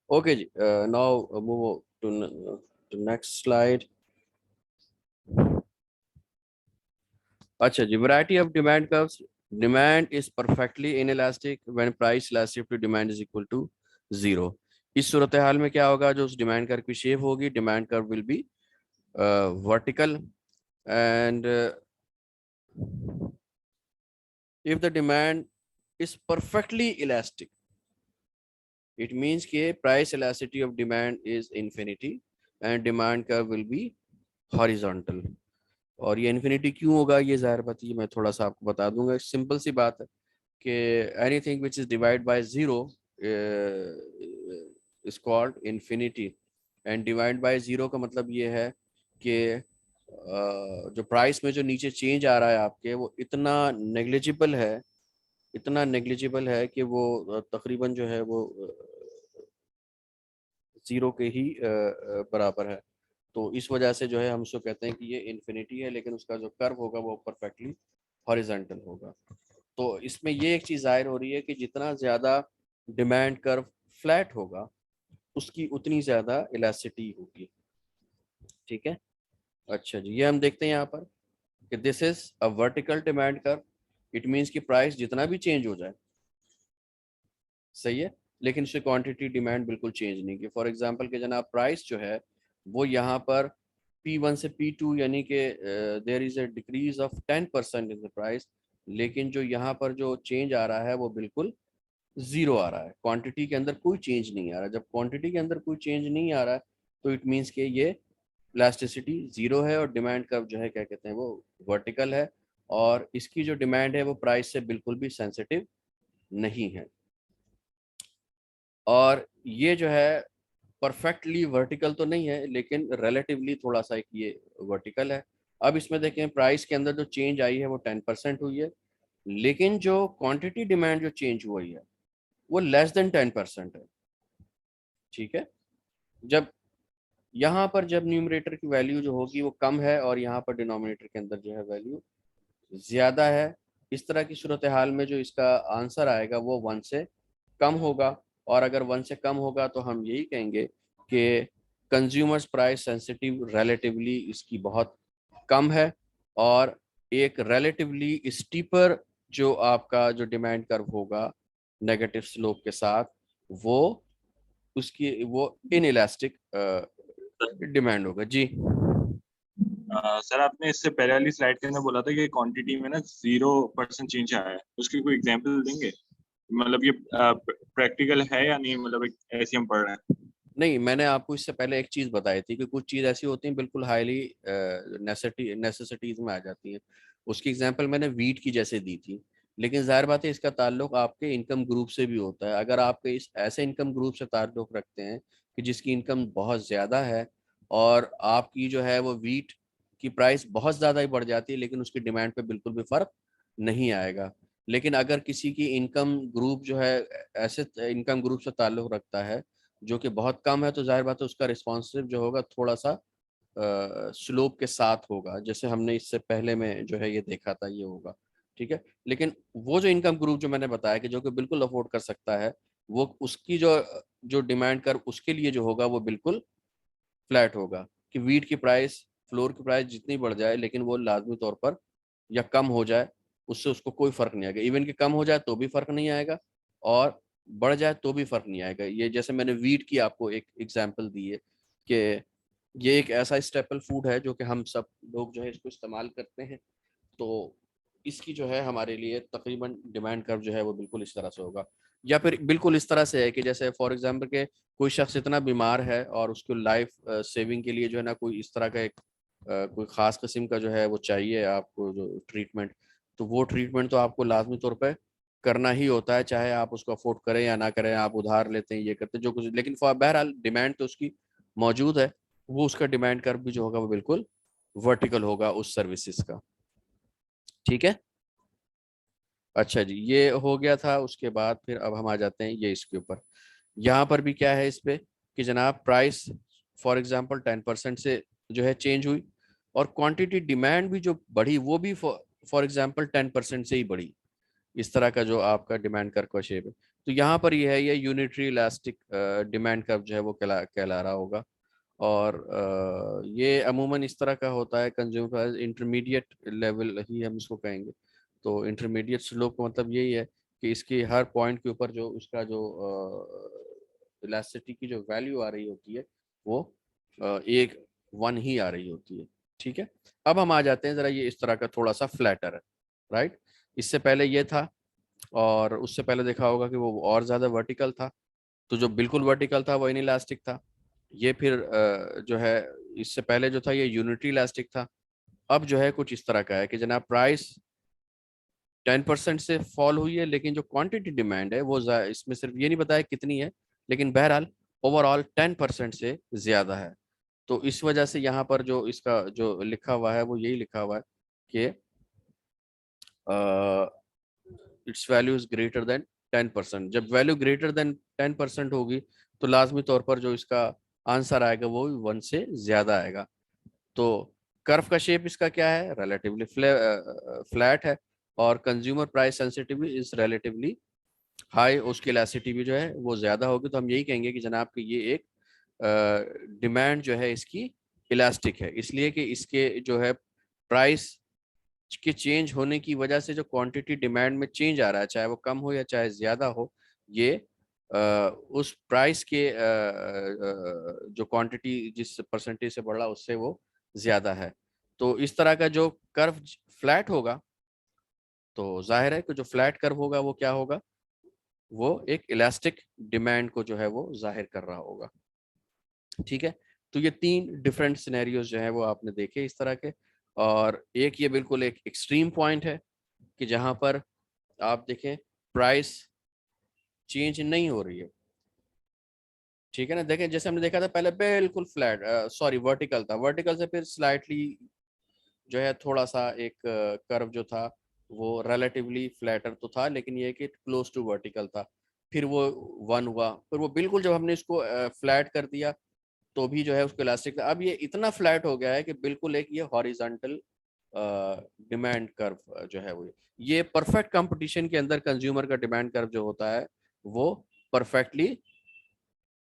Okay जी, now move to next slide. अच्छा जी, variety of demand curves. Demand is perfectly inelastic when price elastic to demand is equal to zero. इस सूरत हाल में क्या होगा, जो उस डिमांड कर्व की शेप होगी, demand curve will be vertical and if the demand is perfectly elastic, it means कि price elasticity of demand is infinity and demand curve will be horizontal। और ये infinity क्यों होगा, ये जाहिर बात है, मैं थोड़ा सा आपको बता दूंगा। सिंपल सी बात है कि anything which is divided by zero is called infinity and divide by zero का मतलब ये है कि जो प्राइस में जो नीचे चेंज आ रहा है आपके, वो इतना नेग्लिजिबल है, इतना नेग्लिजिबल है कि वो तकरीबन जो है वो जीरो के ही बराबर है। तो इस वजह से जो है हम उसको कहते हैं कि ये इन्फिनिटी है, लेकिन उसका जो कर्व होगा वो परफेक्टली हॉरिजॉन्टल होगा। तो इसमें ये एक चीज़ जाहिर हो रही है कि जितना ज़्यादा डिमांड कर्व फ्लैट होगा उसकी उतनी ज़्यादा इलास्टिसिटी होगी। ठीक है। अच्छा जी, ये हम देखते हैं यहाँ पर कि this is a vertical demand curve. It means कि प्राइस जितना भी चेंज हो जाए, सही है, लेकिन उससे क्वांटिटी डिमांड बिल्कुल चेंज नहीं की। फॉर एग्जांपल के जनाब प्राइस जो है वो यहाँ पर P1 से P2 यानी कि there is a decrease of 10% in the price, लेकिन जो यहाँ पर जो चेंज आ रहा है वो बिल्कुल जीरो आ रहा है, क्वांटिटी के अंदर कोई चेंज नहीं आ रहा। जब क्वांटिटी के अंदर कोई चेंज नहीं आ रहा है तो इट मीन्स कि ये इलास्टिसिटी जीरो है और डिमांड कर्व जो है क्या कहते हैं वो वर्टिकल है, और इसकी जो डिमांड है वो प्राइस से बिल्कुल भी सेंसिटिव नहीं है। और ये जो है परफेक्टली वर्टिकल तो नहीं है, लेकिन रिलेटिवली थोड़ा सा एक ये वर्टिकल है। अब इसमें देखें प्राइस के अंदर जो चेंज आई है वो 10% हुई है, लेकिन जो क्वांटिटी डिमांड जो चेंज हुई है वो लेस देन 10% है। ठीक है। जब यहाँ पर जब न्यूमरेटर की वैल्यू जो होगी वो कम है और यहाँ पर डिनोमिनेटर के अंदर जो है वैल्यू ज्यादा है, इस तरह की सूरत हाल में जो इसका आंसर आएगा वो 1 से कम होगा। और अगर 1 से कम होगा तो हम यही कहेंगे कि कंज्यूमर्स प्राइस सेंसिटिव रिलेटिवली इसकी बहुत कम है, और एक रिलेटिवली स्टीपर जो आपका जो डिमांड कर्व होगा नेगेटिव स्लोप के साथ, वो उसकी वो इनइलास्टिक डिमांड होगा जी। सर आपने इससे पहले वाली स्लाइड के अंदर बोला था कि क्वांटिटी में ना 0% चेंज आया है, उसकी कोई एग्जांपल देंगे? मतलब ये प्रैक्टिकल है या नहीं, मतलब ऐसे हम पढ़ रहे हैं? नहीं, मैंने आपको इससे पहले एक चीज़ बताई थी कि कुछ चीज़ ऐसी होती हैं बिल्कुल हाईली नेसेसिटीज में आ जाती हैं। उसकी एग्जांपल मैंने वीट की जैसे दी थी, लेकिन जाहिर बात है इसका ताल्लुक आपके इनकम ग्रुप से भी होता है। अगर आपके इस ऐसे इनकम ग्रुप से ताल्लुक रखते हैं कि जिसकी इनकम बहुत ज़्यादा है और आपकी जो है वो वीट की प्राइस बहुत ज़्यादा ही बढ़ जाती है, लेकिन उसकी डिमांड पे बिल्कुल भी फ़र्क नहीं आएगा। लेकिन अगर किसी की इनकम ग्रुप जो है ऐसे इनकम ग्रुप से ताल्लुक रखता है जो कि बहुत कम है, तो जाहिर बात है उसका रिस्पॉन्सिव जो होगा थोड़ा सा स्लोप के साथ होगा, जैसे हमने इससे पहले में जो है ये देखा था ये होगा। ठीक है। लेकिन वो जो इनकम ग्रुप जो मैंने बताया कि जो कि बिल्कुल अफोर्ड कर सकता है, वो उसकी जो जो डिमांड कर उसके लिए जो होगा वो बिल्कुल फ्लैट होगा कि वीट की प्राइस फ्लोर की प्राइस जितनी बढ़ जाए लेकिन वो लाजमी तौर पर या कम हो जाए, उससे उसको कोई फर्क नहीं आएगा। इवन कि कम हो जाए तो भी फर्क नहीं आएगा और बढ़ जाए तो भी फर्क नहीं आएगा। ये जैसे मैंने वीट की आपको एक एग्जांपल दी है कि ये एक ऐसा स्टेपल फूड है जो कि हम सब लोग जो है इसको इस्तेमाल करते हैं। तो इसकी जो है हमारे लिए तकरीबन डिमांड कर्व जो है वो बिल्कुल इस तरह से होगा, या फिर बिल्कुल इस तरह से है कि जैसे फॉर एग्जांपल के कोई शख्स इतना बीमार है और उसको लाइफ सेविंग के लिए जो है ना कोई इस तरह का एक कोई ख़ास किस्म का जो है वो चाहिए आपको जो ट्रीटमेंट, तो वो ट्रीटमेंट तो आपको लाजमी तौर पर करना ही होता है, चाहे आप उसको अफोर्ड करें या ना करें, आप उधार लेते हैं ये करते हैं जो कुछ, लेकिन बहरहाल डिमांड तो उसकी मौजूद है। वो उसका डिमांड कर्व भी जो होगा वो बिल्कुल वर्टिकल होगा उस सर्विसेज का। ठीक है। अच्छा जी, ये हो गया था। उसके बाद फिर अब हम आ जाते हैं ये इसके ऊपर। यहाँ पर भी क्या है इस पे कि जनाब प्राइस फॉर एग्जांपल 10% से जो है चेंज हुई, और क्वांटिटी डिमांड भी जो बढ़ी वो भी फॉर एग्जांपल 10% से ही बढ़ी। इस तरह का जो आपका डिमांड कर्व का शेप है। तो यहाँ पर ये है, ये यूनिटरी इलास्टिक डिमांड कर्व जो है वो कहला रहा होगा। और ये अमूमन इस तरह का होता है कंज्यूमर प्राइस इंटरमीडिएट लेवल ही हम इसको कहेंगे। तो इंटरमीडिएट स्लोप का मतलब यही है कि इसके हर पॉइंट के ऊपर जो उसका जो इलास्टिसिटी की जो वैल्यू आ रही होती है वो एक 1 ही आ रही होती है। ठीक है, अब हम आ जाते हैं जरा ये इस तरह का थोड़ा सा फ्लैटर है, राइट। इससे पहले ये था, और उससे पहले देखा होगा कि वो और ज्यादा वर्टिकल था। तो जो बिल्कुल वर्टिकल था वो इनइलास्टिक था। ये फिर जो है इससे पहले जो था ये यूनिटरी इलास्टिक था। अब जो है कुछ इस तरह का है कि जनाब प्राइस 10% से फॉल हुई है, लेकिन जो क्वांटिटी डिमांड है वो इसमें सिर्फ ये नहीं बताया कितनी है, लेकिन बहरहाल ओवरऑल 10% से ज्यादा है। तो इस वजह से यहाँ पर जो इसका जो लिखा हुआ है वो यही लिखा हुआ है कि it's value is greater than 10%। जब वैल्यू ग्रेटर देन 10% होगी तो लाजमी तौर पर जो इसका आंसर आएगा वो 1 से ज्यादा आएगा। तो कर्व का शेप इसका क्या है, रिलेटिवली फ्लैट है, और consumer price sensitivity is relatively high, उसकी इलास्टिसिटी भी जो है वो ज्यादा होगी। तो हम यही कहेंगे कि जनाब कि ये एक डिमांड जो है इसकी इलास्टिक है, इसलिए कि इसके जो है प्राइस के चेंज होने की वजह से जो क्वांटिटी डिमांड में चेंज आ रहा है, चाहे वो कम हो या चाहे ज्यादा हो, ये उस प्राइस के जो क्वांटिटी जिस परसेंटेज से बढ़ रहा उससे वो ज्यादा है। तो इस तरह का जो कर्व फ्लैट होगा, तो जाहिर है कि जो फ्लैट कर्व होगा वो क्या होगा, वो एक इलास्टिक डिमांड को जो है वो जाहिर कर रहा होगा। ठीक है, तो ये 3 डिफरेंट सिनेरियोज जो है वो आपने देखे इस तरह के। और एक ये बिल्कुल एक एक्सट्रीम पॉइंट है कि जहां पर आप देखें प्राइस चेंज नहीं हो रही है। ठीक है ना, देखें जैसे हमने देखा था पहले बिल्कुल फ्लैट, सॉरी वर्टिकल था, वर्टिकल से फिर स्लाइटली जो है थोड़ा सा एक कर्व जो था वो रिलेटिवली फ्लैटर तो था, लेकिन ये कि क्लोज टू वर्टिकल था। फिर वो 1 हुआ, फिर वो बिल्कुल जब हमने इसको फ्लैट कर दिया तो भी जो है उसको इलास्टिक, अब ये इतना फ्लैट हो गया है कि बिल्कुल एक ये हॉरिजॉन्टल डिमांड कर्व जो है वो, ये परफेक्ट कंपटीशन के अंदर कंज्यूमर का डिमांड कर्व जो होता है वो परफेक्टली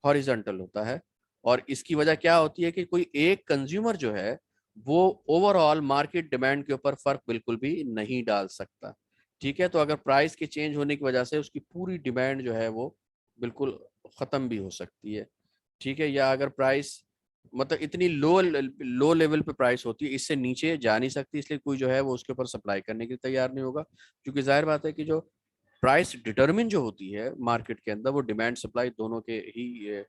हॉरिजॉन्टल होता है। और इसकी वजह क्या होती है कि कोई एक कंज्यूमर जो है वो ओवरऑल मार्केट डिमांड के ऊपर फर्क बिल्कुल भी नहीं डाल सकता। ठीक है, तो अगर प्राइस के चेंज होने की वजह से उसकी पूरी डिमांड जो है वो बिल्कुल खत्म भी हो सकती है। ठीक है, या अगर प्राइस मतलब इतनी लो लेवल पे प्राइस होती है, इससे नीचे जा नहीं सकती, इसलिए कोई जो है वो उसके ऊपर सप्लाई करने के लिए तैयार नहीं होगा। क्योंकि जाहिर बात है कि जो प्राइस डिटरमिन जो होती है मार्केट के अंदर वो डिमांड सप्लाई दोनों के ही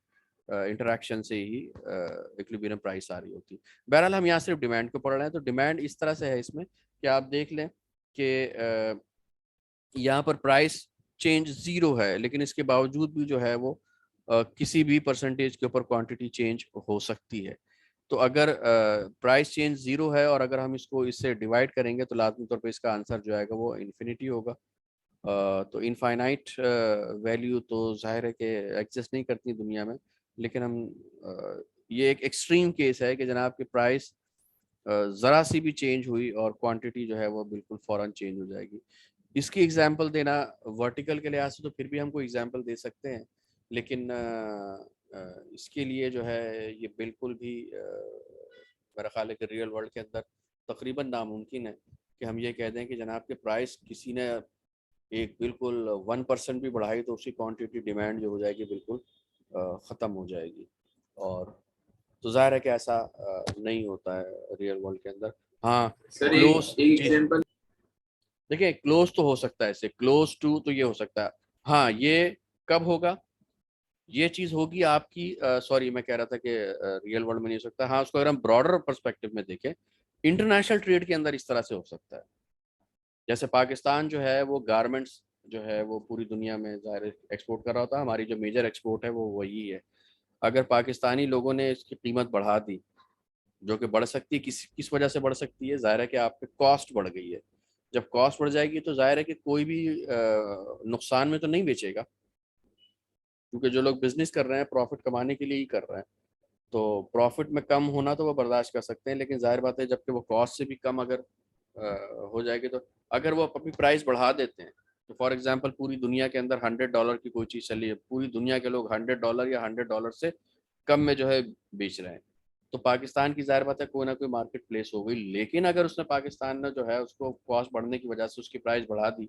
इंटरेक्शन से ही इक्विलिब्रियम प्राइस आ रही होती है। बहरहाल हम यहाँ सिर्फ डिमांड को पढ़ रहे हैं, तो डिमांड इस तरह से है इसमें कि आप देख लें कि यहाँ पर प्राइस चेंज 0 है, लेकिन इसके बावजूद भी जो है वो किसी भी परसेंटेज के ऊपर क्वांटिटी चेंज हो सकती है। तो अगर प्राइस चेंज 0 है और अगर हम इसको इससे डिवाइड करेंगे तो लाजमी तौर पे इसका आंसर जो आएगा वो इन्फिनिटी होगा। तो इनफाइनाइट वैल्यू तो जाहिर है कि एग्जिस्ट नहीं करती दुनिया में, लेकिन हम ये एक एक्सट्रीम केस है कि जनाब की प्राइस ज़रा सी भी चेंज हुई और क्वांटिटी जो है वो बिल्कुल फ़ौरन चेंज हो जाएगी। इसकी एग्जांपल देना वर्टिकल के लिहाज से तो फिर भी हम कोई एग्जांपल दे सकते हैं, लेकिन इसके लिए जो है ये बिल्कुल भी मेरा ख्याल है कि रियल वर्ल्ड के अंदर तकरीबन नामुमकिन है कि हम ये कह दें कि जनाब के प्राइस किसी ने एक बिल्कुल 1% भी बढ़ाई तो उसकी क्वांटिटी डिमांड जो हो जाएगी बिल्कुल ख़त्म हो जाएगी। और तो जाहिर है कि ऐसा नहीं होता है रियल वर्ल्ड के अंदर। हाँ, सर क्लोज एक जी, एग्जांपल। देखिए क्लोज तो हो सकता है, इससे क्लोज टू तो ये हो सकता है। हाँ, ये कब होगा, ये चीज होगी आपकी सॉरी मैं कह रहा था कि रियल वर्ल्ड में नहीं हो सकता। हाँ, उसको अगर हम ब्रॉडर पर्सपेक्टिव में देखें, इंटरनेशनल ट्रेड के अंदर इस तरह से हो सकता है। जैसे पाकिस्तान जो है वो गारमेंट्स जो है वो पूरी दुनिया में ज़ाहिर एक्सपोर्ट कर रहा होता है, हमारी जो मेजर एक्सपोर्ट है वो वही है। अगर पाकिस्तानी लोगों ने इसकी कीमत बढ़ा दी, जो कि बढ़ सकती है, किस वजह से बढ़ सकती है, जाहिर है कि आपकी कॉस्ट बढ़ गई है। जब कॉस्ट बढ़ जाएगी तो जाहिर है कि कोई भी नुकसान में तो नहीं बेचेगा, क्योंकि जो लोग बिजनेस कर रहे हैं प्रॉफिट कमाने के लिए ही कर रहे हैं। तो प्रॉफिट में कम होना तो वो बर्दाश्त कर सकते हैं, लेकिन जाहिर बात है जबकि वो कॉस्ट से भी कम अगर हो जाएगी, तो अगर वो अपनी प्राइस बढ़ा देते हैं तो फॉर एग्जांपल पूरी दुनिया के अंदर $100 की कोई चीज चली है, पूरी दुनिया के लोग $100 या $100 से कम में जो है बेच रहे हैं, तो पाकिस्तान की जाहिर बात है कोई ना कोई मार्केट प्लेस हो गई। लेकिन अगर उसने पाकिस्तान ने जो है उसको कॉस्ट बढ़ने की वजह से उसकी प्राइस बढ़ा दी,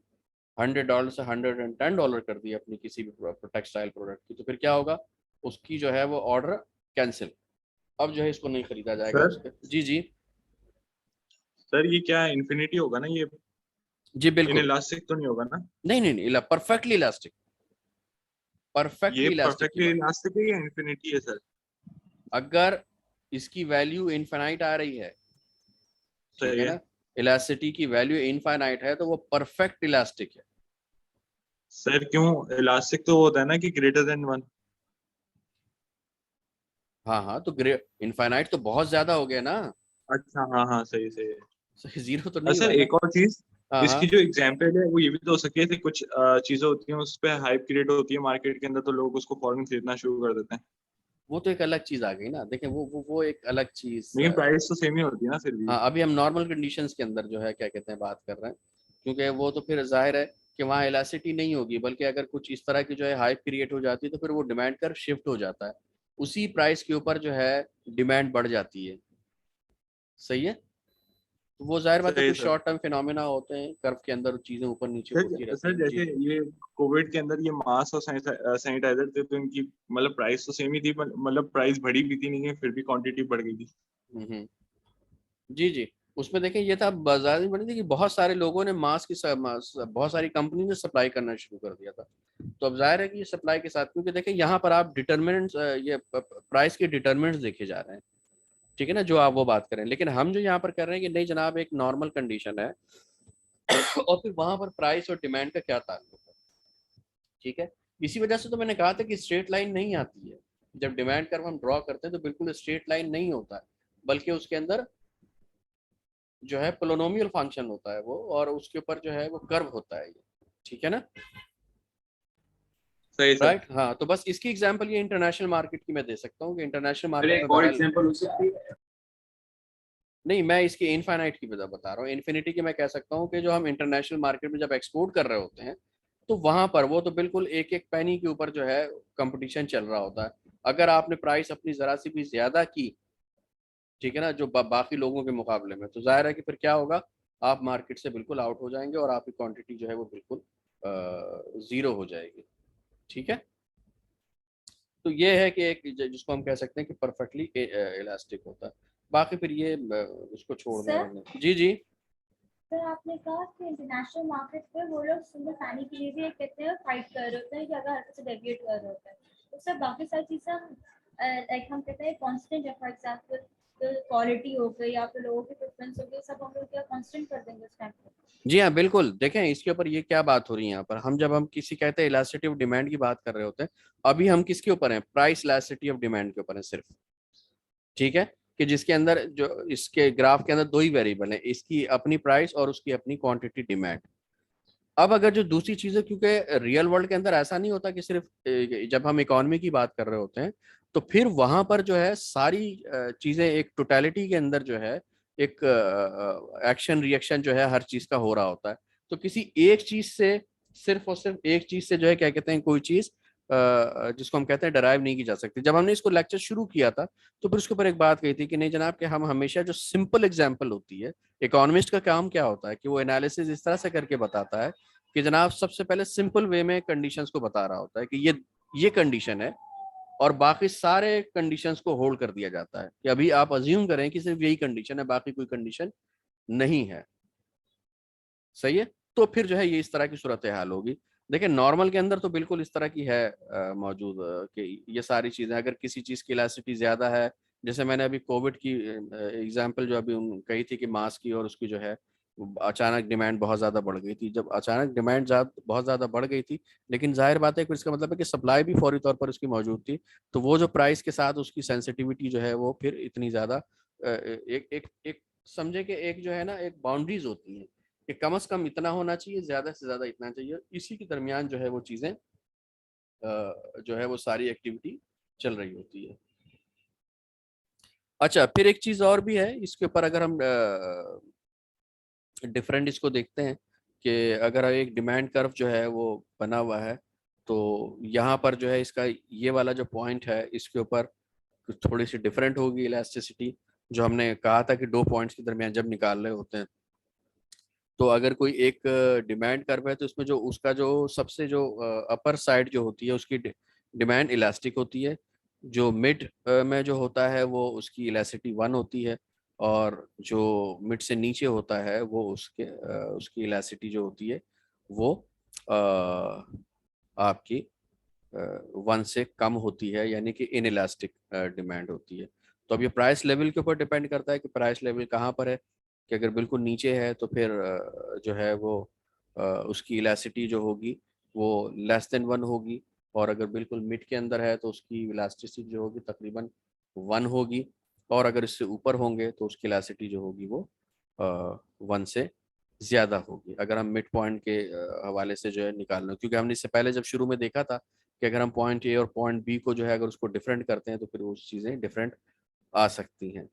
$100 से $110 कर दी अपनी किसी भी टेक्सटाइल प्रोडक्ट की, तो फिर क्या होगा, उसकी जो है वो ऑर्डर कैंसिल, अब जो है इसको नहीं खरीदा जाएगा सर उसके। जी जी। सर ये क्या इन्फिनिटी होगा ना ये, जी बिल्कुल। इनइलास्टिक तो नहीं होगा ना? नहीं नहीं नहीं, परफेक्टली इलास्टिक, ये परफेक्टली इलास्टिक की परफेक्टली बात। इलास्टिक है या इन्फिनिटी है सर? अगर इसकी वैल्यू इनफाइनाइट आ रही है, ठीक सही है है। ना, इलास्टिसिटी की वैल्यू इनफाइनाइट है तो वो परफेक्ट इलास्टिक है। सर क्यों, इलास्टिक तो वो होता है ना कि ग्रेटर देन 1। हाँ हाँ, तो इनफाइनाइट तो बहुत ज्यादा हो गया ना, अच्छा हाँ हाँ, सही सही है। जीरो तो नहीं सर हुआ ना। एक और चीज, हाँ हाँ, इसकी जो एग्जाम्पल है वो ये भी तो हो सकती है कि कुछ चीजें होती हैं उस पर हाइप क्रिएट होती है मार्केट के अंदर, तो लोग उसको फौरन खरीदना शुरू कर देते हैं। वो तो एक अलग चीज आ गई ना, देखें वो एक अलग चीज। लेकिन प्राइस तो सेम ही होती है ना फिर भी। हाँ, अभी हम नॉर्मल कंडीशंस के अंदर जो है क्या कहते हैं बात कर रहे हैं, क्योंकि वो तो फिर जाहिर है कि वहाँ इलास्टिसिटी नहीं होगी, बल्कि अगर कुछ इस तरह की जो है हाइप क्रिएट हो जाती है तो फिर वो डिमांड कर शिफ्ट हो जाता है, उसी प्राइस के ऊपर जो है डिमांड बढ़ जाती है। सही है, तो वो जाहिर बात है सही है कुछ सर। शॉर्ट टर्म फिनोमेना होते हैं, कर्व के अंदर चीजें ऊपर नीचे होती सर रहती सर हैं। जी जैसे जी। ये कोविड के अंदर ये मास्क और सैनिटाइजर थे, तो इनकी मतलब प्राइस तो सेम ही थी, मतलब प्राइस बढ़ी भी थी नहीं है, फिर भी क्वांटिटी बढ़ गई थी। हम्म। जी जी। उसमें देखें ये था बाजार में बनी थी कि बहुत सारे लोगों ने मास्क की बहुत सारी कंपनी ने सप्लाई करना शुरू कर दिया था, तो अब जाहिर है कि ये सप्लाई के साथ, क्योंकि देखें यहाँ पर आप डिटर्मिनेंट्स, ये प्राइस के डिटर्मिनेंट्स देखे जा रहे हैं, ठीक है ना, जो आप वो बात करें, लेकिन हम जो यहाँ पर कर रहे हैं कि नहीं जनाब एक नॉर्मल कंडीशन है और फिर वहां पर प्राइस और डिमांड का क्या ताल्लुक है, ठीक है। इसी वजह से तो मैंने कहा था कि स्ट्रेट लाइन नहीं आती है, जब डिमांड कर्व हम ड्रॉ करते हैं तो बिल्कुल स्ट्रेट लाइन नहीं होता है, बल्कि उसके अंदर जो है पोलोनोमियल फंक्शन होता है वो, और उसके ऊपर जो है वो कर्व होता है ये, ठीक है ना। सही सर। राइट, हाँ, तो बस इसकी एग्जांपल ये इंटरनेशनल मार्केट की मैं दे सकता हूँ कि इंटरनेशनल मेरे मार्केट में एक और बहरहाल, एग्जांपल हो सकती है। नहीं मैं इसकी इनफाइनाइट की बता रहा हूँ, इन्फिनिटी की मैं कह सकता हूँ कि जो हम इंटरनेशनल मार्केट में जब एक्सपोर्ट कर रहे होते हैं तो वहां पर वो तो बिल्कुल एक एक पैनी के ऊपर जो है कंपटीशन चल रहा होता है। अगर आपने प्राइस अपनी जरा सी भी ज्यादा की, ठीक है ना, जो बाकी लोगों के मुकाबले में, तो जाहिर है कि फिर क्या होगा, आप मार्केट से बिल्कुल आउट हो जाएंगे और आपकी क्वांटिटी जो है वो बिल्कुल जीरो हो जाएगी, ठीक है। तो ये है कि एक जिसको हम कह सकते हैं कि परफेक्टली इलास्टिक होता है। बाकी फिर ये उसको छोड़ दें सर वरना जी जी। सर आपने कहा कि इंटरनेशनल मार्केट पे वो लोग सिंगल पानी के लिए भी एक कहते हैं फाइट कर रहे होते हैं कि अगर हल्के से डेविएट कर रहे होते हैं, तो सर बाकी सारी चीजें हम लाइक हम कहते हैं कांस्टेंट है, फॉर एग्जांपल तो क्वालिटी हो गई या फिर लोगों की प्रेफरेंस हो गई, सब हम लोग क्या कांस्टेंट कर देंगे उस टाइम पे? जी हाँ बिल्कुल, देखें इसके ऊपर ये क्या बात हो रही है यहाँ पर, हम जब हम किसी कहते हैं इलास्टिसिटी ऑफ डिमांड की बात कर रहे होते हैं, अभी हम किसके ऊपर हैं, प्राइस इलास्टिसिटी ऑफ डिमांड के ऊपर है सिर्फ, ठीक है, कि जिसके अंदर जो इसके ग्राफ के अंदर दो ही वेरिएबल है, इसकी अपनी प्राइस और उसकी अपनी क्वांटिटी डिमांड। अब अगर जो दूसरी चीजें, क्योंकि रियल वर्ल्ड के अंदर ऐसा नहीं होता कि सिर्फ जब हम इकोनॉमी की बात कर रहे होते हैं तो फिर वहां पर जो है सारी चीजें एक टोटलिटी के अंदर जो है एक एक्शन रिएक्शन जो है हर चीज का हो रहा होता है, तो किसी एक चीज से, सिर्फ और सिर्फ एक चीज से जो है क्या कहते हैं कोई चीज जिसको हम कहते हैं डराइव नहीं की जा सकती। जब हमने इसको लेक्चर शुरू किया था तो फिर उसके ऊपर एक बात कही थी कि नहीं जनाब कि हम हमेशा जो सिंपल एग्जांपल होती है, इकोनॉमिस्ट का काम क्या होता है कि वो एनालिसिस इस तरह से करके बताता है कि जनाब सबसे पहले सिंपल वे में कंडीशंस को बता रहा होता है कि ये कंडीशन है, और बाकी सारे कंडीशंस को होल्ड कर दिया जाता है कि अभी आप अज्यूम करें कि सिर्फ यही कंडीशन है, बाकी कोई कंडीशन नहीं है। सही है, तो फिर जो है ये इस तरह की सूरत हाल होगी। देखिए नॉर्मल के अंदर तो बिल्कुल इस तरह की है मौजूद, कि ये सारी चीजें अगर किसी चीज की इलास्टिसिटी ज्यादा है, जैसे मैंने अभी कोविड की एग्जांपल जो अभी कही थी कि मास्क की, और उसकी जो है अचानक डिमांड बहुत ज्यादा बढ़ गई थी, जब अचानक डिमांड बहुत ज्यादा बढ़ गई थी, लेकिन जाहिर बात है कि इसका मतलब है कि सप्लाई भी फौरी तौर पर उसकी मौजूद थी, तो वो जो प्राइस के साथ उसकी सेंसिटिविटी जो है वो फिर इतनी ज्यादा एक एक एक समझे कि एक जो है ना एक बाउंड्रीज होती है कि कम से कम इतना होना चाहिए, ज्यादा से ज्यादा इतना चाहिए, इसी के दरमियान जो है वो चीजें जो है वो सारी एक्टिविटी चल रही होती है। अच्छा, फिर एक चीज और भी है इसके ऊपर, अगर हम डिफरेंट इसको देखते हैं कि अगर एक डिमांड कर्व जो है वो बना हुआ है, तो यहाँ पर जो है इसका ये वाला जो पॉइंट है इसके ऊपर थोड़ी सी डिफरेंट होगी इलास्टिसिटी, जो हमने कहा था कि 2 पॉइंट्स के दरमियान जब निकाल रहे होते हैं। तो अगर कोई एक डिमांड कर्व है तो उसमें जो उसका जो सबसे जो अपर साइड जो होती है उसकी डिमांड इलास्टिक होती है, जो मिड में जो होता है वो उसकी इलास्टिसिटी 1 होती है, और जो मिड से नीचे होता है वो उसकी इलास्टिसिटी जो होती है वो अ, आपकी 1 से कम होती है, यानी कि इन इलास्टिक डिमांड होती है। तो अब ये प्राइस लेवल के ऊपर डिपेंड करता है कि प्राइस लेवल कहाँ पर है, कि अगर बिल्कुल नीचे है तो फिर जो है वो उसकी इलास्टिसिटी जो होगी वो <<1 होगी, और अगर बिल्कुल मिड के अंदर है तो उसकी इलास्टिसिटी जो होगी तकरीबन 1 होगी, और अगर इससे ऊपर होंगे तो उसकी इलास्टिसिटी जो होगी वो 1 से ज़्यादा होगी, अगर हम मिड पॉइंट के हवाले से जो है निकालना, क्योंकि हमने इससे पहले जब शुरू में देखा था कि अगर हम पॉइंट ए और पॉइंट बी को जो है अगर उसको डिफरेंट करते हैं तो फिर वो चीज़ें डिफरेंट आ सकती हैं।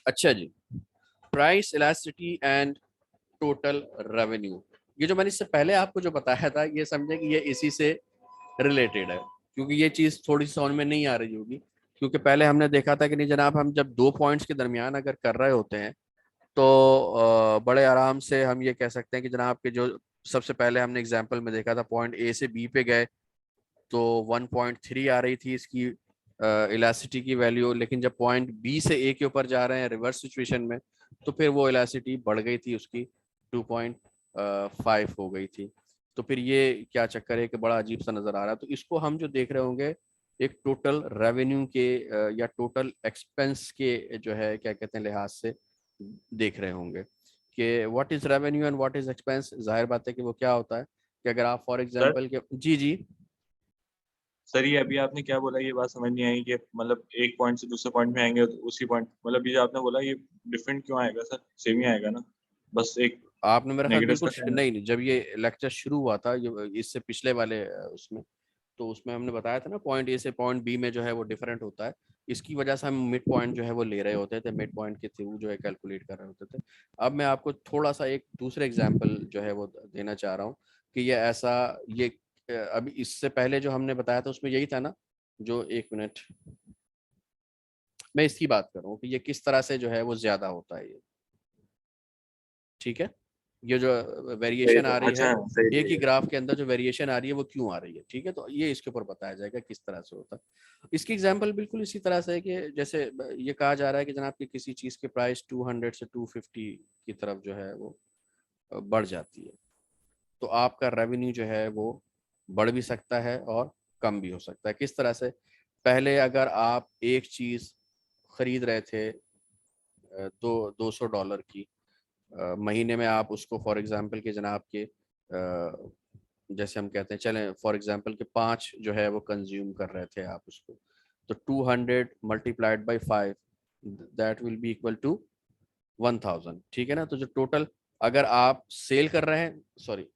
अच्छा जी, price elasticity and total revenue, ये जो मैंने इससे पहले आपको जो बताया था ये समझे कि ये इसी से रिलेटेड है, क्योंकि ये चीज़ थोड़ी सी समझ में नहीं आ रही होगी, क्योंकि पहले हमने देखा था कि नहीं जनाब, हम जब 2 पॉइंट्स के दरमियान अगर कर रहे होते हैं तो बड़े आराम से हम ये कह सकते हैं कि जनाब के जो सबसे पहले हमने एग्जांपल में देखा था पॉइंट ए से बी पे गए तो 1.3 आ रही थी इसकी इलास्टिसिटी की वैल्यू, लेकिन जब पॉइंट बी से ए के ऊपर जा रहे हैं रिवर्स सिचुएशन में तो फिर वो इलास्टिसिटी बढ़ गई थी, उसकी 2.5 हो गई थी। तो फिर ये क्या चक्कर है कि बड़ा अजीब सा नज़र आ रहा है, तो इसको हम जो देख रहे होंगे एक टोटल रेवेन्यू के या टोटल एक्सपेंस के जो है क्या कहते हैं लिहाज से देख रहे होंगे कि what is revenue and what is expense. जाहिर बात है कि वो क्या होता है कि अगर आप फॉर सर एग्जांपल के जी जी सर ये अभी आपने क्या बोला, ये बात समझ नहीं आई कि मतलब एक पॉइंट से दूसरे पॉइंट में आएंगे तो उसी पॉइंट, मतलब ये जो आपने बोला ये डिफरेंट क्यों आएगा सर, सेम ही आएगा ना, बस एक आपने मेरा ख्याल नेगेटिव बिल्कुल का साइन। नहीं नहीं, जब ये लेक्चर शुरू हुआ था ये इससे पिछले वाले उसमें, तो उसमें हमने बताया था ना पॉइंट ए से पॉइंट बी में जो है वो डिफरेंट होता है, इसकी वजह से हम मिड पॉइंट जो है वो ले रहे होते थे, मिड पॉइंट के थ्रू जो है कैलकुलेट कर रहे होते थे। अब मैं आपको थोड़ा सा एक दूसरे एग्जांपल जो है वो देना चाह रहा हूँ कि ये ऐसा ये अभी इससे पहले जो हमने बताया था उसमें यही था ना, जो एक मिनट मैं इसकी बात कर रहा हूँ कि ये किस तरह से जो है वो ज्यादा होता है ये, ठीक है, ये जो सही वेरिएशन तो आ रही है अच्छा, सही एक सही ही है। ग्राफ के अंदर जो वेरिएशन आ रही है वो क्यों आ रही है, ठीक है, तो ये इसके ऊपर बताया जाएगा किस तरह से होता है। इसकी एग्जांपल बिल्कुल इसी तरह से है कि जैसे ये कहा जा रहा है कि जनाब कि किसी चीज़ की प्राइस 200 से 250 की तरफ जो है वो बढ़ जाती है, तो आपका रेवेन्यू जो है वो बढ़ भी सकता है और कम भी हो सकता है। किस तरह से, पहले अगर आप एक चीज़ खरीद रहे थे $200 की, महीने में आप उसको फॉर एग्जांपल के जनाब के जैसे हम कहते हैं चलें फॉर एग्जांपल के 5 जो है वो कंज्यूम कर रहे थे आप उसको, तो 200 multiplied by 5 that will be equal to 1000, ठीक है ना। तो जो टोटल अगर आप सेल कर रहे हैं, सॉरी,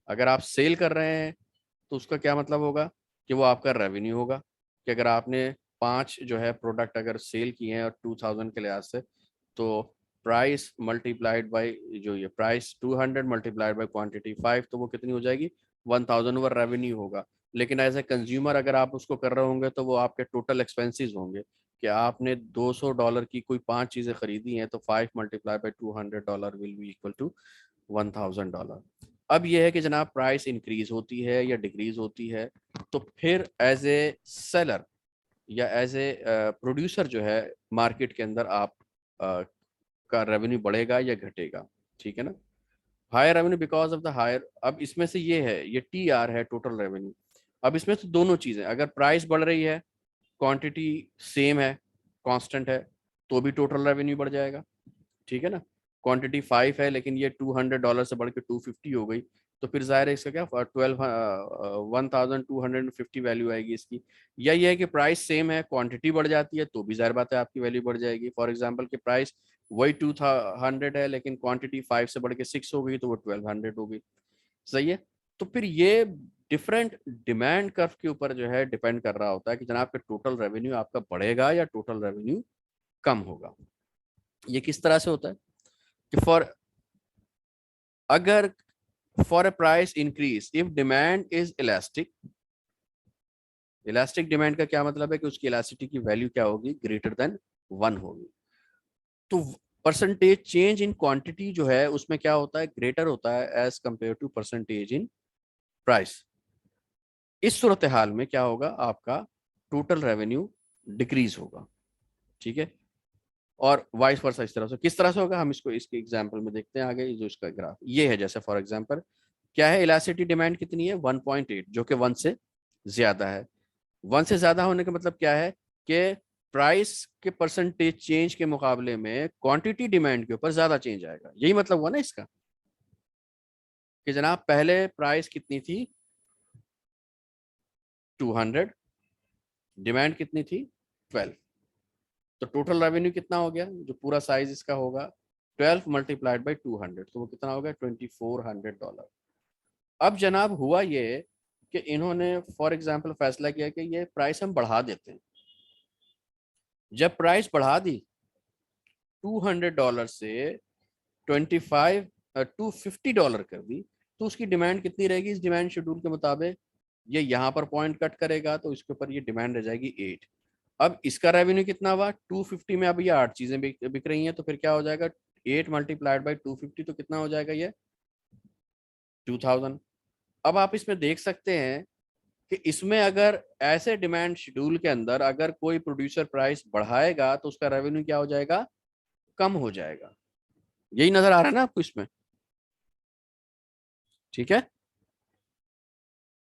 अगर आप सेल कर रहे हैं तो उसका क्या मतलब होगा कि वो आपका रेवेन्यू होगा, कि अगर आपने 5 जो है प्रोडक्ट अगर सेल किए हैं और 2000 के लिहाज से, तो प्राइस मल्टीप्लाइड बाय जो ये प्राइस 200 मल्टीप्लाइड बाय क्वांटिटी 5, तो वो कितनी हो जाएगी 1000 ओवर रेवेन्यू होगा। लेकिन एज ए कंज्यूमर अगर आप उसको कर रहे होंगे तो वो आपके टोटल एक्सपेंसेस होंगे, कि आपने $200 की कोई 5 चीज़ें खरीदी हैं तो 5 multiply by $200 will be equal to $1000। अब यह है कि जनाब प्राइस इंक्रीज होती है या डिक्रीज होती है, तो फिर एज ए सेलर या एज ए प्रोड्यूसर जो है मार्केट के अंदर आप का रेवेन्यू बढ़ेगा या घटेगा, ठीक है ना। Higher revenue because of the higher, अब इसमें से ये है ये TR है टोटल रेवेन्यू। अब इसमें से दोनों चीज़ें, अगर प्राइस बढ़ रही है क्वांटिटी सेम है कांस्टेंट है तो भी टोटल रेवेन्यू बढ़ जाएगा, ठीक है ना। क्वांटिटी 5 है लेकिन ये $200 से बढ़ के 250 हो गई, तो फिर जाहिर है इसका क्या 1250 वैल्यू आएगी इसकी। या ये है कि प्राइस सेम है क्वांटिटी बढ़ जाती है तो भी जाहिर बात है आपकी वैल्यू बढ़ जाएगी। फॉर एग्जांपल कि प्राइस वही 200 है लेकिन क्वांटिटी 5 से बढ़ के 6 हो गई तो वो 1200 हो गई, सही है। तो फिर ये डिफरेंट डिमांड कर्व के ऊपर जो है डिपेंड कर रहा होता है कि जनाब का टोटल रेवेन्यू आपका बढ़ेगा या टोटल रेवेन्यू कम होगा। ये किस तरह से होता है कि अगर for a price increase if demand is elastic, elastic demand का क्या मतलब है कि उसकी इलास्टिसिटी की वैल्यू क्या होगी, ग्रेटर देन 1 होगी। तो परसेंटेज चेंज इन क्वांटिटी जो है उसमें क्या होता है, ग्रेटर होता है as compare to percentage in price. इस सूरत हाल में क्या होगा, आपका टोटल रेवेन्यू डिक्रीज होगा, ठीक है। और वाइस वर्सा इस तरह से, किस तरह से होगा हम इसको इसके एग्जांपल में देखते हैं आगे। जो इसका ग्राफ ये है, जैसे फॉर एग्जांपल क्या है, इलास्टिसिटी डिमांड कितनी है 1.8, जो कि 1 से ज्यादा है। 1 से ज्यादा होने का मतलब क्या है कि प्राइस के परसेंटेज चेंज के मुकाबले में क्वांटिटी डिमांड के ऊपर ज्यादा चेंज आएगा। यही मतलब हुआ ना इसका, कि जनाब पहले प्राइस कितनी थी 200, डिमांड कितनी थी 12, तो टोटल रेवेन्यू कितना हो गया, जो पूरा साइज इसका होगा 12 मल्टीप्लाइड बाई 200, तो वो कितना हो गया $2400। अब जनाब हुआ ये कि इन्होंने फॉर एग्जांपल फैसला किया कि ये प्राइस हम बढ़ा देते हैं। जब प्राइस बढ़ा दी $200 से 250 कर दी, तो उसकी डिमांड कितनी रहेगी, इस डिमांड शेड्यूल के मुताबिक ये यहाँ पर पॉइंट कट करेगा तो इसके ऊपर ये डिमांड रह जाएगी 8। अब इसका रेवेन्यू कितना हुआ 250 में, अब ये 8 चीजें बिक रही हैं, तो फिर क्या हो जाएगा 8 मल्टीप्लाइड बाई 250, तो कितना हो जाएगा ये 2000। अब आप इसमें देख सकते हैं कि इसमें अगर ऐसे डिमांड शेड्यूल के अंदर अगर कोई प्रोड्यूसर प्राइस बढ़ाएगा तो उसका रेवेन्यू क्या हो जाएगा, कम हो जाएगा। यही नजर आ रहा है ना आपको इसमें, ठीक है।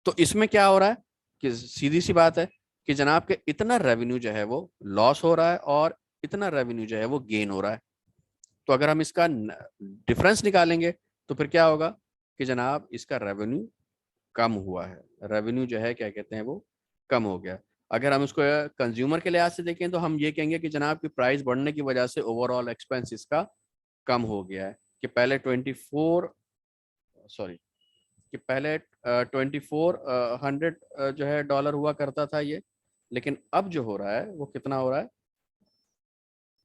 तो इसमें क्या हो रहा है कि सीधी सी बात है कि जनाब के इतना रेवेन्यू जो है वो लॉस हो रहा है और इतना रेवेन्यू जो है वो गेन हो रहा है। तो अगर हम इसका डिफरेंस निकालेंगे तो फिर क्या होगा कि जनाब इसका रेवेन्यू कम हुआ है, रेवेन्यू जो है क्या कहते हैं वो कम हो गया। अगर हम उसको कंज्यूमर के लिहाज से देखें तो हम ये कहेंगे कि जनाब की प्राइस बढ़ने की वजह से ओवरऑल एक्सपेंस इसका कम हो गया है। कि पहले 2400 जो है डॉलर हुआ करता था ये, लेकिन अब जो हो रहा है वो कितना हो रहा है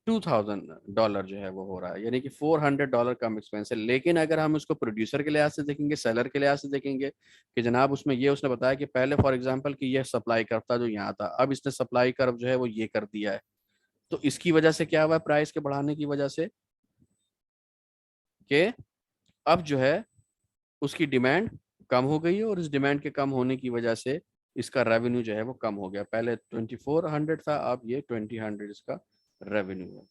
$2000 जो है वो हो रहा है, यानी कि $400 कम एक्सपेंस है। लेकिन अगर हम उसको प्रोड्यूसर के लिहाज से देखेंगे, सेलर के लिहाज से देखेंगे कि जनाब उसमें ये उसने बताया कि पहले फॉर एग्जांपल कि ये सप्लाई करता जो यहाँ था, अब इसने सप्लाई कर्व जो है वो ये कर दिया है। तो इसकी वजह से क्या हुआ, प्राइस के बढ़ाने की वजह से कि अब जो है उसकी डिमांड कम हो गई है, और इस डिमांड के कम होने की वजह से इसका रेवेन्यू जो है वो कम हो गया। पहले 2400 था, अब ये 2000 इसका रेवेन्यू है।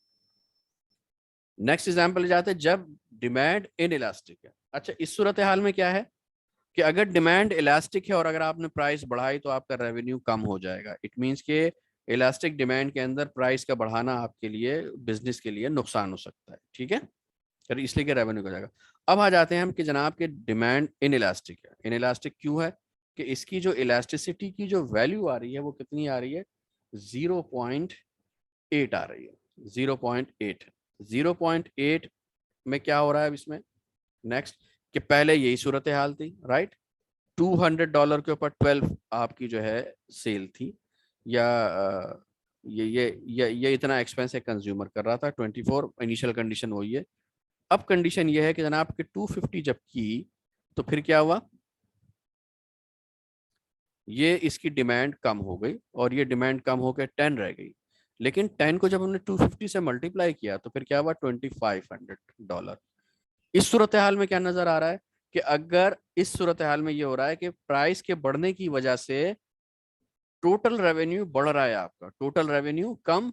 नेक्स्ट एग्जाम्पल जाते हैं, जब डिमांड इन इलास्टिक है। अच्छा, इस सूरत हाल में क्या है कि अगर डिमांड इलास्टिक है और अगर आपने प्राइस बढ़ाई तो आपका रेवेन्यू कम हो जाएगा। इट मीन्स के इलास्टिक डिमांड के अंदर प्राइस का बढ़ाना आपके लिए, बिजनेस के लिए नुकसान हो सकता है, ठीक है, फिर इसलिए कि रेवेन्यू हो जाएगा। अब आ जाते हैं हम कि जनाब के डिमांड इन इलास्टिक है। इन इलास्टिक क्यों है कि इसकी जो इलास्टिसिटी की जो वैल्यू आ रही है वो कितनी आ रही है 0.8 आ रही है। 0.8 में क्या हो रहा है अब इसमें नेक्स्ट, कि पहले यही सूरत हाल थी, राइट। $200 के ऊपर 12 आपकी जो है सेल थी, या ये इतना एक्सपेंस है कंज्यूमर कर रहा था 24, इनिशियल कंडीशन वही है। अब कंडीशन ये है कि जनाब के 250 जब की तो फिर क्या हुआ, ये इसकी डिमांड कम हो गई और ये डिमांड कम होकर 10 रह गई। लेकिन 10 को जब हमने 250 से मल्टीप्लाई किया तो फिर क्या हुआ $2500। इस सूरत हाल में क्या नजर आ रहा है कि अगर इस सूरत हाल में ये हो रहा है कि प्राइस के बढ़ने की वजह से टोटल रेवेन्यू बढ़ रहा है, आपका टोटल रेवेन्यू कम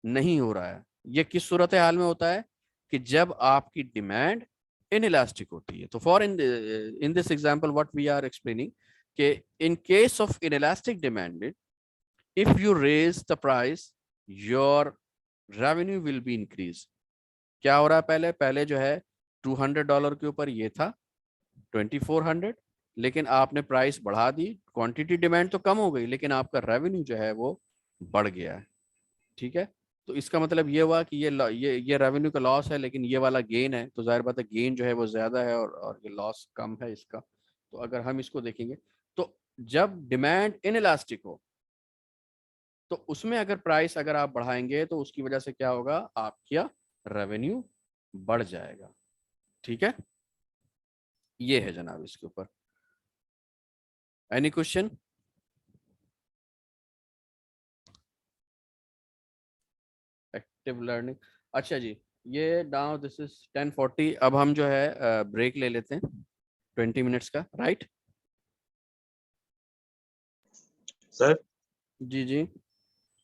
नहीं हो रहा है। ये किस सूरत हाल में होता है कि जब आपकी डिमांड इनइलास्टिक होती है। तो for in this example what we are explaining कि in case of inelastic demand, if you raise the price your revenue will be increase. क्या हो रहा है, पहले पहले जो है $200 के ऊपर ये था 2400, लेकिन आपने प्राइस बढ़ा दी, क्वांटिटी डिमांड तो कम हो गई लेकिन आपका रेवेन्यू जो है वो बढ़ गया है, ठीक है। तो इसका मतलब ये हुआ कि ये रेवेन्यू का लॉस है लेकिन ये वाला गेन है, तो जाहिर बात है गेन जो है वो ज्यादा है और ये लॉस कम है इसका। तो अगर हम इसको देखेंगे तो जब डिमांड इनइलास्टिक हो तो उसमें अगर प्राइस अगर आप बढ़ाएंगे तो उसकी वजह से क्या होगा, आपका रेवेन्यू बढ़ जाएगा। ठीक है, ये है जनाब इसके ऊपर। Any question? एक्टिव लर्निंग, अच्छा जी, ये नाउ दिस इज 10:40। अब हम जो है ब्रेक ले लेते हैं 20 मिनट्स का, राइट? सर जी जी।